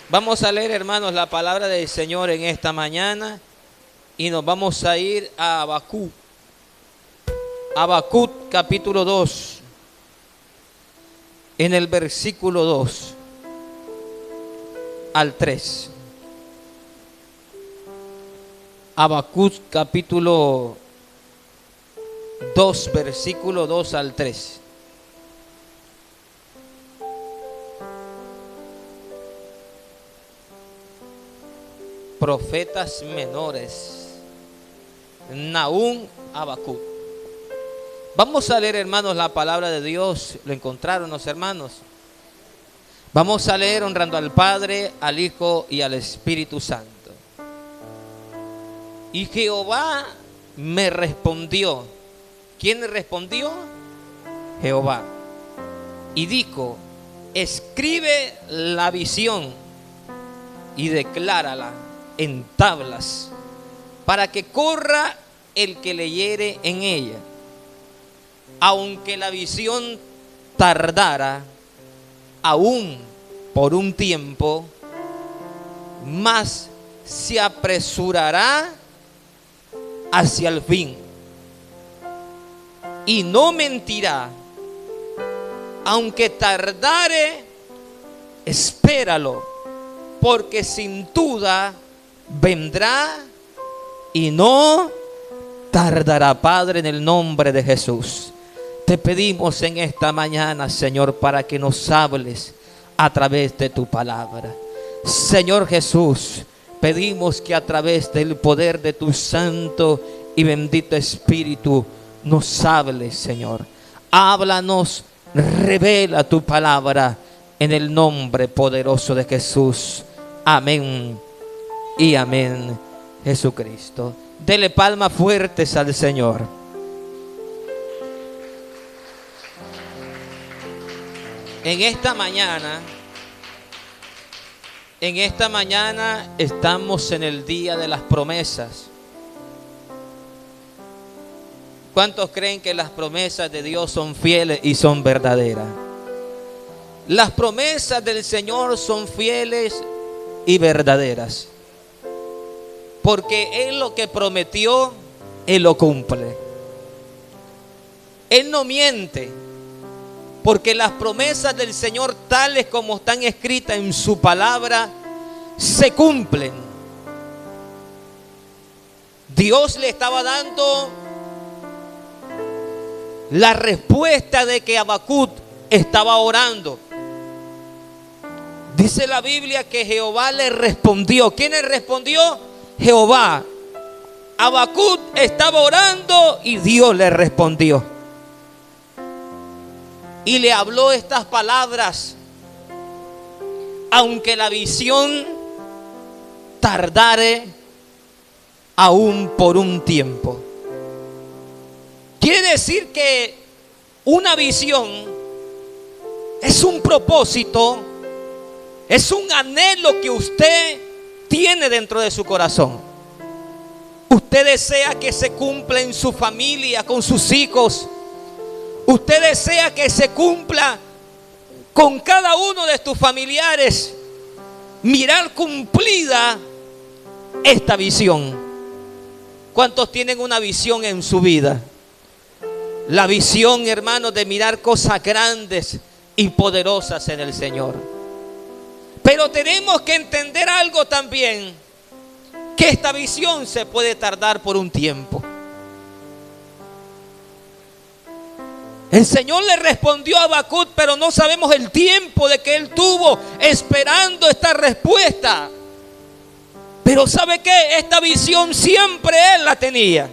Vamos a leer, hermanos, la palabra del Señor en esta mañana y nos vamos a ir a Habacuc. Habacuc capítulo 2, en el versículo 2 al 3. Habacuc capítulo 2, versículo 2 al 3. Profetas menores, Nahum, Habacuc. Vamos a leer, hermanos, la palabra de Dios. ¿Lo encontraron los hermanos? Vamos a leer honrando al Padre, al Hijo y al Espíritu Santo. Y Jehová me respondió. ¿Quién le respondió? Jehová. Y dijo: escribe la visión y declárala en tablas, para que corra el que leyere en ella. Aunque la visión tardara aún por un tiempo, mas se apresurará hacia el fin, y no mentirá. Aunque tardare, espéralo, porque sin duda vendrá y no tardará. Padre, en el nombre de Jesús, te pedimos en esta mañana, Señor, para que nos hables a través de tu palabra. Señor Jesús, pedimos que a través del poder de tu santo y bendito Espíritu nos hables, Señor. Háblanos, revela tu palabra en el nombre poderoso de Jesús. Amén y amén. Jesucristo. Dele palmas fuertes al Señor. En esta mañana estamos en el día de las promesas. ¿Cuántos creen que las promesas de Dios son fieles y son verdaderas? Las promesas del Señor son fieles y verdaderas, porque Él lo que prometió, Él lo cumple. Él no miente, porque las promesas del Señor, tales como están escritas en su palabra, se cumplen. Dios le estaba dando la respuesta de que Habacuc estaba orando. Dice la Biblia que Jehová le respondió. ¿Quién le respondió? Jehová. Habacuc estaba orando y Dios le respondió. Y le habló estas palabras: aunque la visión tardare aún por un tiempo. Quiere decir que una visión es un propósito, es un anhelo que usted tiene dentro de su corazón. Usted desea que se cumpla en su familia, con sus hijos. Usted desea que se cumpla con cada uno de tus familiares. Mirar cumplida esta visión. ¿Cuántos tienen una visión en su vida? La visión, hermanos, de mirar cosas grandes y poderosas en el Señor. Pero tenemos que entender algo también, que esta visión se puede tardar por un tiempo. El Señor le respondió a Habacuc, pero no sabemos el tiempo de que él tuvo esperando esta respuesta. Pero ¿sabe qué? Esta visión siempre él la tenía.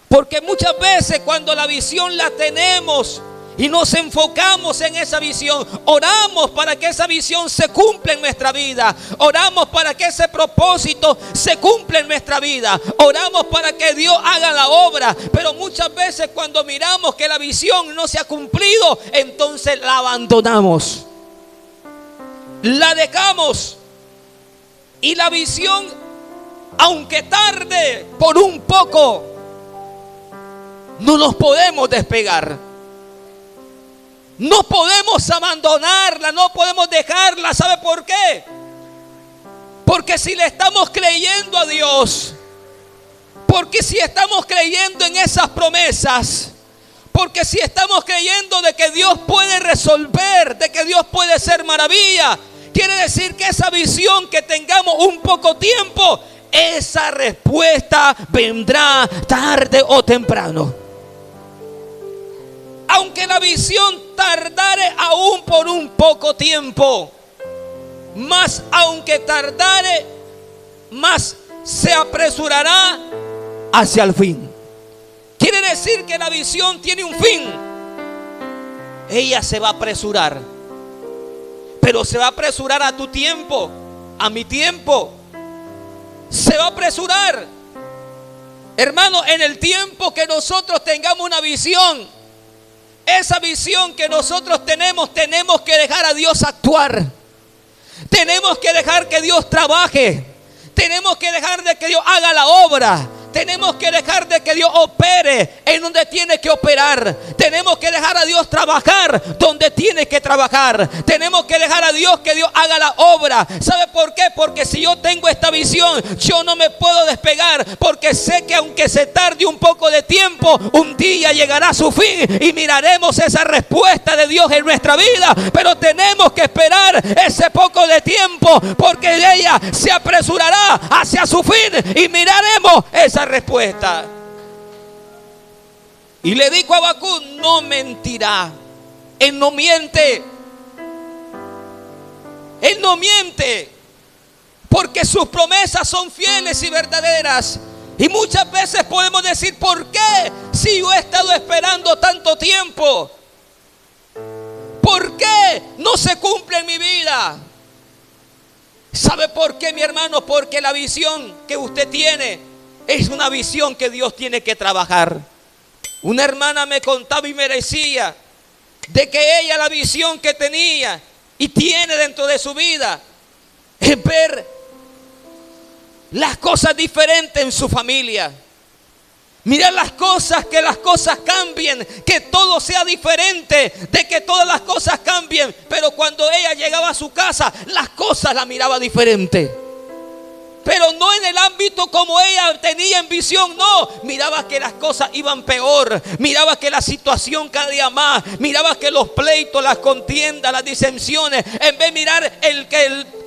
Porque muchas veces cuando la visión la tenemos y nos enfocamos en esa visión, oramos para que esa visión se cumpla en nuestra vida. Oramos para que ese propósito se cumpla en nuestra vida. Oramos para que Dios haga la obra. Pero muchas veces cuando miramos que la visión no se ha cumplido, entonces la abandonamos, la dejamos. Y la visión, aunque tarde por un poco, no nos podemos despegar. No podemos abandonarla, no podemos dejarla. ¿Sabe por qué? Porque si le estamos creyendo a Dios, porque si estamos creyendo en esas promesas, porque si estamos creyendo de que Dios puede resolver, de que Dios puede hacer maravilla, quiere decir que esa visión que tengamos un poco tiempo, esa respuesta vendrá tarde o temprano. Aunque la visión tardare aún por un poco tiempo, más aunque tardare, más se apresurará hacia el fin. Quiere decir que la visión tiene un fin. Ella se va a apresurar, pero se va a apresurar a tu tiempo, a mi tiempo. Se va a apresurar, hermano, en el tiempo que nosotros tengamos una visión. Esa visión que nosotros tenemos que dejar a Dios actuar. Tenemos que dejar que Dios trabaje. Tenemos que dejar de que Dios haga la obra. Tenemos que dejar de que Dios opere en donde tiene que operar. Tenemos que dejar a Dios trabajar donde tiene que trabajar. Tenemos que dejar a Dios que Dios haga la obra. ¿Sabe por qué? Porque si yo tengo esta visión, yo no me puedo despegar, porque sé que aunque se tarde un poco de tiempo, un día llegará a su fin y miraremos esa respuesta de Dios en nuestra vida. Pero tenemos que esperar ese poco de tiempo, porque ella se apresurará hacia su fin y miraremos esa respuesta. Y le dijo a Habacuc: no mentirá. Él no miente. Él no miente, porque sus promesas son fieles y verdaderas. Y muchas veces podemos decir: ¿por qué? Si yo he estado esperando tanto tiempo, ¿por qué no se cumple en mi vida? ¿Sabe por qué, mi hermano? Porque la visión que usted tiene es una visión que Dios tiene que trabajar. Una hermana me contaba y me decía de que ella, la visión que tenía y tiene dentro de su vida, es ver las cosas diferentes en su familia. Mirar las cosas, que las cosas cambien, que todo sea diferente, de que todas las cosas cambien. Pero cuando ella llegaba a su casa, las cosas las miraba diferente. Pero no en el ámbito como ella tenía en visión, no. Miraba que las cosas iban peor. Miraba que la situación cada día más. Miraba que los pleitos, las contiendas, las disensiones, en vez de mirar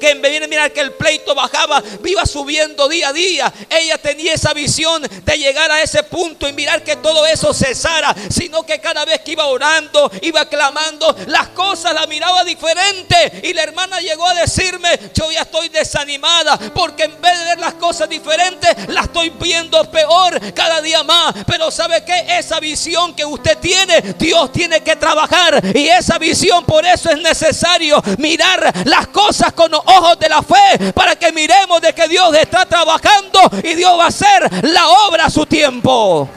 en vez de mirar que el pleito bajaba, iba subiendo día a día. Ella tenía esa visión de llegar a ese punto y mirar que todo eso cesara, sino que cada vez que iba orando, iba clamando, las cosas las miraba diferente. Y la hermana llegó a decirme: yo ya estoy desanimada, porque en vez de ver las cosas diferentes, las estoy viendo peor cada día más. Pero ¿sabe qué? Esa visión que usted tiene, Dios tiene que trabajar. Y esa visión, por eso es necesario mirar las cosas con los ojos de la fe, para que miremos de que Dios está trabajando y Dios va a hacer la obra a su tiempo.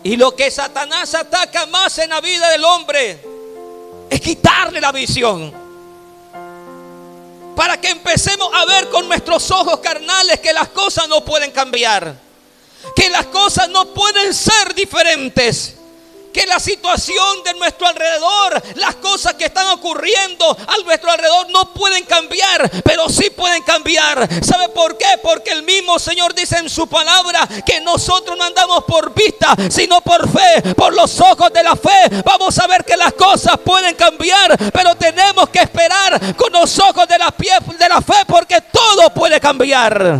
Y lo que Satanás ataca más en la vida del hombre es quitarle la visión, para que empecemos a ver con nuestros ojos carnales que las cosas no pueden cambiar, que las cosas no pueden ser diferentes, que la situación de nuestro alrededor, las cosas que están ocurriendo a nuestro alrededor no pueden cambiar, pero sí pueden cambiar. ¿Sabe por qué? Porque el mismo Señor dice en su palabra que nosotros no andamos por vista, sino por fe. Por los ojos de la fe vamos a ver que las cosas pueden cambiar, pero tenemos que esperar con los ojos de la fe, porque todo puede cambiar.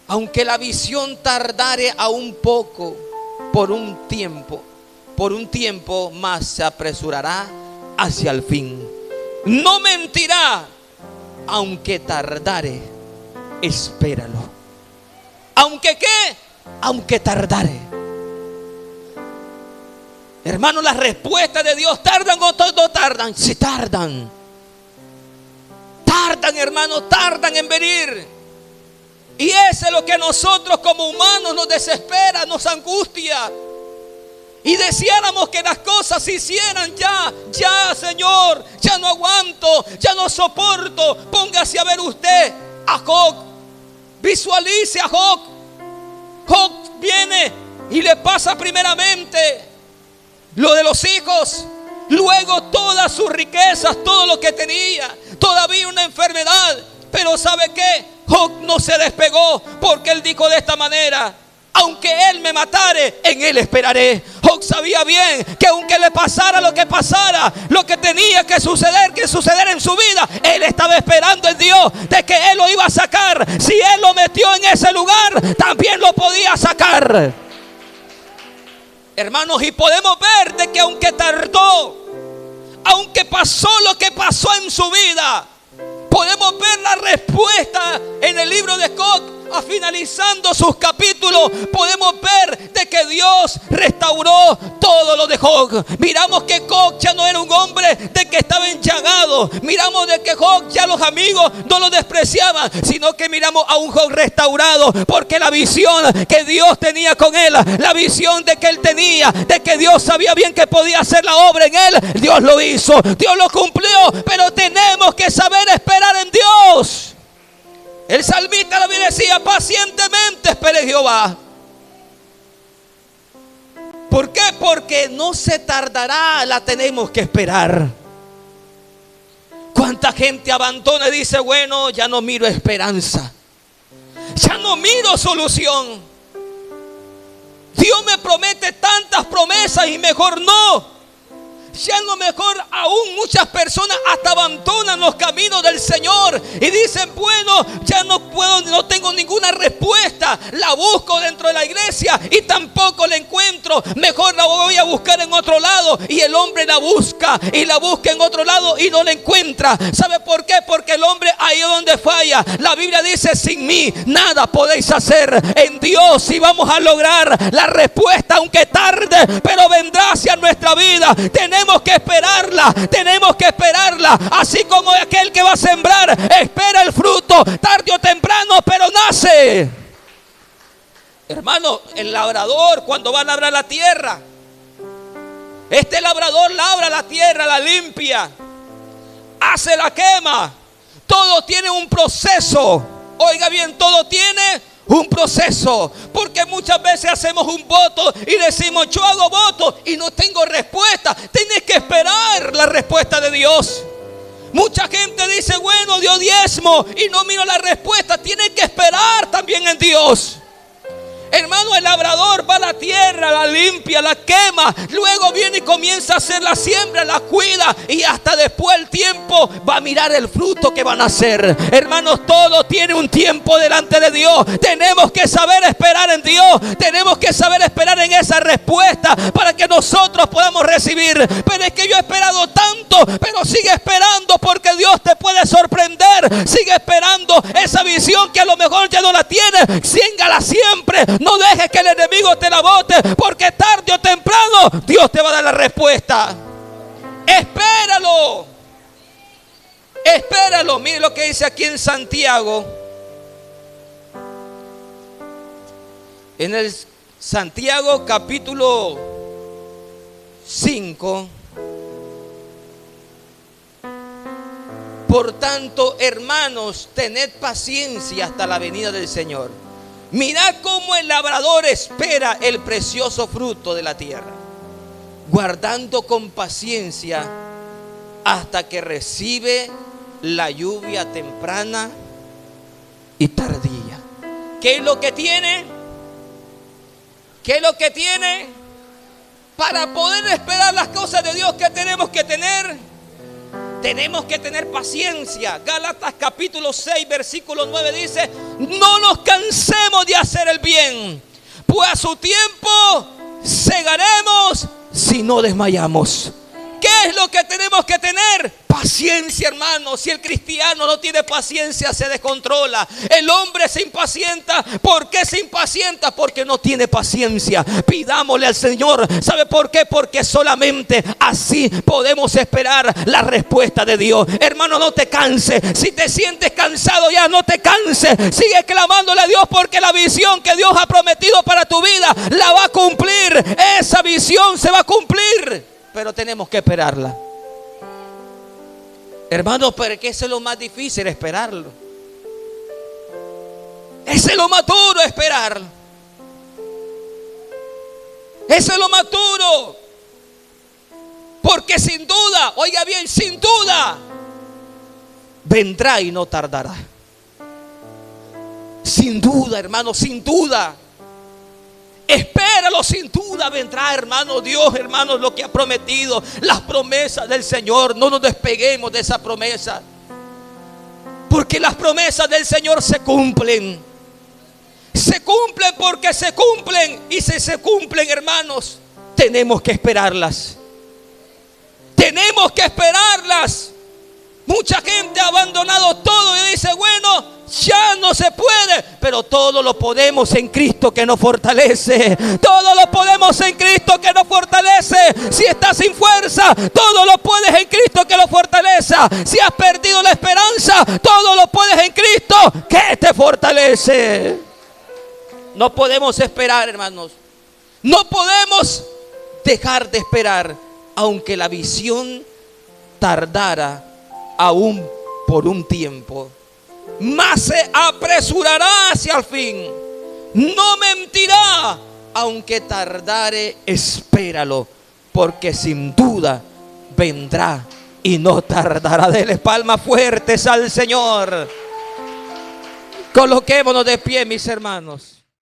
Aunque la visión tardare aún poco, por un tiempo más se apresurará hacia el fin. No mentirá, aunque tardare, espéralo. ¿Aunque qué? Aunque tardare. Hermano, las respuestas de Dios tardan o no tardan. Sí tardan. Tardan, hermano, tardan en venir. Y eso es lo que a nosotros como humanos nos desespera, nos angustia. Y deseáramos que las cosas se hicieran ya, Señor, ya no aguanto, ya no soporto. Póngase a ver usted a Job, visualice a Job. Job viene Y le pasa primeramente lo de los hijos, luego todas sus riquezas, todo lo que tenía, todavía una enfermedad. Pero ¿sabe qué? Job no se despegó, porque él dijo de esta manera: aunque él me matare, en él esperaré. Job sabía bien que aunque le pasara lo que pasara, lo que tenía que suceder en su vida, él estaba esperando en Dios de que él lo iba a sacar. Si él lo metió en ese lugar, también lo podía sacar. Hermanos, y podemos ver de que aunque tardó, aunque pasó lo que pasó en su vida, podemos ver la respuesta en el libro de Job. Finalizando sus capítulos, podemos ver de que Dios restauró todo lo de Job. Miramos que Job ya no era un hombre de que estaba enchagado. Miramos de que Job ya los amigos no lo despreciaban, sino que miramos a un Job restaurado, porque la visión que Dios tenía con él, la visión de que él tenía, de que Dios sabía bien que podía hacer la obra en él, Dios lo hizo, Dios lo cumplió. Pero tenemos que saber esperar en Dios. El salmista la Biblia decía: pacientemente espere Jehová. ¿Por qué? Porque no se tardará, la tenemos que esperar. ¿Cuánta gente abandona y dice: bueno, ya no miro esperanza, ya no miro solución? Dios me promete tantas promesas y mejor no. Ya no, mejor aún muchas personas hasta abandonan los caminos del Señor y dicen: bueno, ya no puedo, no tengo ninguna respuesta. La busco dentro de la iglesia y tampoco la encuentro. Mejor la voy a buscar en otro lado. Y el hombre la busca y la busca en otro lado y no la encuentra. ¿Sabe por qué? Porque el hombre ahí es donde falla. La Biblia dice: sin mí nada podéis hacer. En Dios sí vamos a lograr la respuesta, aunque tarde, pero vendrá hacia nuestra vida. Tenemos que esperarla, así como aquel que va a sembrar espera el fruto, tarde o temprano, pero nace. Hermano, el labrador cuando va a labrar la tierra, este labrador labra la tierra, la limpia, hace la quema. Todo tiene un proceso. Oiga bien, todo tiene un proceso, porque muchas veces hacemos un voto y decimos: yo hago voto y no tengo respuesta. Tienes que esperar la respuesta de Dios. Mucha gente dice: bueno, dio diezmo y no miro la respuesta. Tienes que esperar también en Dios. Hermano, el labrador va a la tierra, la limpia, la quema, luego viene y comienza a hacer la siembra, la cuida, y hasta después el tiempo va a mirar el fruto que van a hacer. Hermanos, todo tiene un tiempo delante de Dios. Tenemos que saber esperar en Dios. Tenemos que saber esperar en esa respuesta para que nosotros podamos recibir. Pero es que yo he esperado tanto, pero sigue esperando, porque Dios te puede sorprender. Sigue esperando esa visión que a lo mejor ya no la tienes. Síngala siempre. No dejes que el enemigo te la bote, porque tarde o temprano Dios te va a dar la respuesta. Espéralo. Espéralo. Mire lo que dice aquí en Santiago. En el Santiago capítulo 5. Por tanto, hermanos, tened paciencia hasta la venida del Señor. Mirad cómo el labrador espera el precioso fruto de la tierra, guardando con paciencia hasta que recibe la lluvia temprana y tardía. ¿Qué es lo que tiene? ¿Qué es lo que tiene? Para poder esperar las cosas de Dios, ¿qué tenemos que tener? Tenemos que tener paciencia. Gálatas capítulo 6 versículo 9 dice: no nos cansemos de hacer el bien, pues a su tiempo segaremos si no desmayamos. ¿Qué es lo que tenemos que tener? Paciencia, hermano. Si el cristiano no tiene paciencia, se descontrola. El hombre se impacienta. ¿Por qué se impacienta? Porque no tiene paciencia. Pidámosle al Señor. ¿Sabe por qué? Porque solamente así podemos esperar la respuesta de Dios. Hermano, no te canses. Si te sientes cansado ya, no te canses. Sigue clamándole a Dios, porque la visión que Dios ha prometido para tu vida la va a cumplir. Esa visión se va a cumplir, pero tenemos que esperarla. Hermanos, pero que eso es lo más difícil, esperarlo. Ese es lo más duro, esperarlo. Eso es lo más duro. Porque sin duda, oiga bien, sin duda, vendrá y no tardará. Sin duda, hermano, sin duda. Espéralo, sin duda vendrá, hermano. Dios, hermanos, lo que ha prometido, las promesas del Señor, no nos despeguemos de esa promesa. Porque las promesas del Señor se cumplen. Se cumplen porque se cumplen. Y si se cumplen, hermanos, tenemos que esperarlas. Tenemos que esperarlas. Mucha gente ha abandonado todo y dice, bueno, ya no se puede. Pero todo lo podemos en Cristo que nos fortalece. Todo lo podemos en Cristo que nos fortalece. Si estás sin fuerza, todo lo puedes en Cristo que lo fortalece. Si has perdido la esperanza, todo lo puedes en Cristo que te fortalece. No podemos esperar, hermanos. No podemos dejar de esperar, aunque la visión tardara aún por un tiempo, mas se apresurará hacia el fin. No mentirá, aunque tardare, espéralo, porque sin duda vendrá y no tardará. Dele palmas fuertes al Señor. Coloquémonos de pie, mis hermanos.